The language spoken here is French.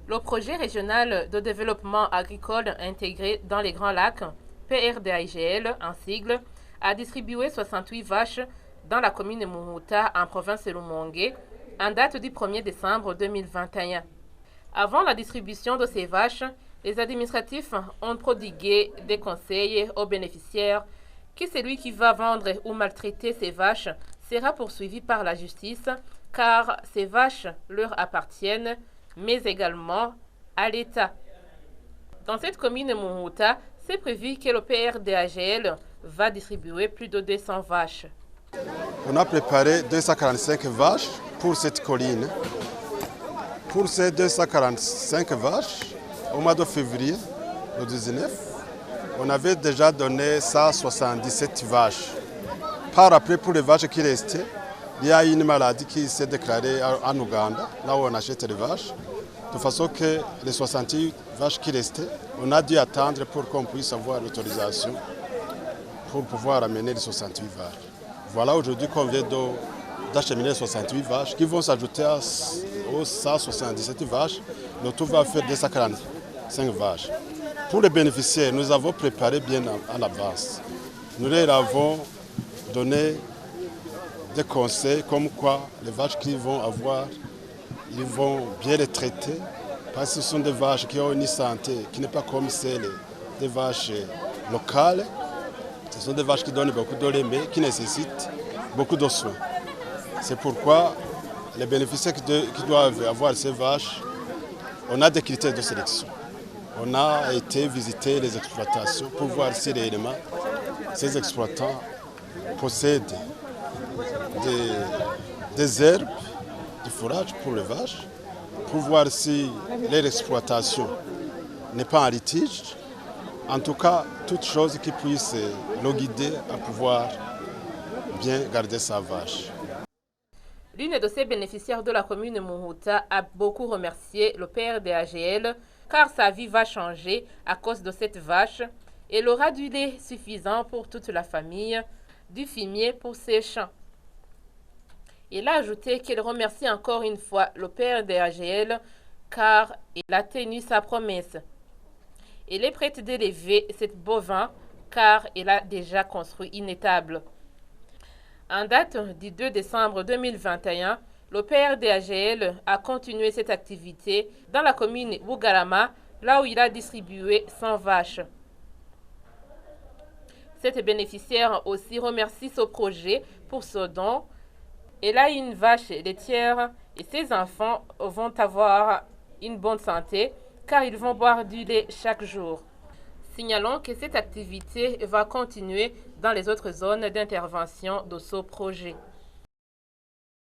Le projet régional de développement agricole intégré dans les Grands Lacs, PRDAGL en sigle, a distribué 68 vaches dans la commune de Muhuta en province de Rumongue en date du 1er décembre 2021. Avant la distribution de ces vaches, les administratifs ont prodigué des conseils aux bénéficiaires que celui qui va vendre ou maltraiter ces vaches sera poursuivi par la justice car ces vaches leur appartiennent, mais également à l'État. Dans cette commune de Muhuta, c'est prévu que le PRDAGL va distribuer plus de 200 vaches. On a préparé 245 vaches pour cette colline. Pour ces 245 vaches, au mois de février, le 19, on avait déjà donné 177 vaches. Par après, pour les vaches qui restaient, il y a une maladie qui s'est déclarée en Ouganda, là où on achète les vaches, de façon que les 68 vaches qui restaient, on a dû attendre pour qu'on puisse avoir l'autorisation pour pouvoir amener les 68 vaches. Voilà aujourd'hui qu'on vient d'acheminer 68 vaches qui vont s'ajouter aux 177 vaches. Le tout va faire 245 vaches. Pour les bénéficiaires, nous avons préparé bien à l'avance. Nous leur avons donné des conseils comme quoi les vaches qu'ils vont avoir, ils vont bien les traiter parce que ce sont des vaches qui ont une santé qui n'est pas comme celle des vaches locales. Ce sont des vaches qui donnent beaucoup de lait mais qui nécessitent beaucoup de soins. C'est pourquoi les bénéficiaires qui doivent avoir ces vaches, on a des critères de sélection. On a été visiter les exploitations pour voir si réellement ces exploitants possèdent des herbes, du fourrage pour les vaches, pour voir si leur exploitation n'est pas en litige. En tout cas, toute chose qui puisse le guider à pouvoir bien garder sa vache. L'une de ces bénéficiaires de la commune de Muhuta a beaucoup remercié le PRDAGL car sa vie va changer à cause de cette vache. Elle aura du lait suffisant pour toute la famille, du fumier pour ses champs. Il a ajouté qu'elle remercie encore une fois le PRDAGL car il a tenu sa promesse. Elle est prête d'élever cette bovin car elle a déjà construit une étable. En date du 2 décembre 2021, le PRDAGL a continué cette activité dans la commune Bugarama, là où il a distribué 100 vaches. Cette bénéficiaire aussi remercie ce projet pour ce don. Elle a une vache laitière et ses enfants vont avoir une bonne santé car ils vont boire du lait chaque jour. Signalons que cette activité va continuer dans les autres zones d'intervention de ce projet.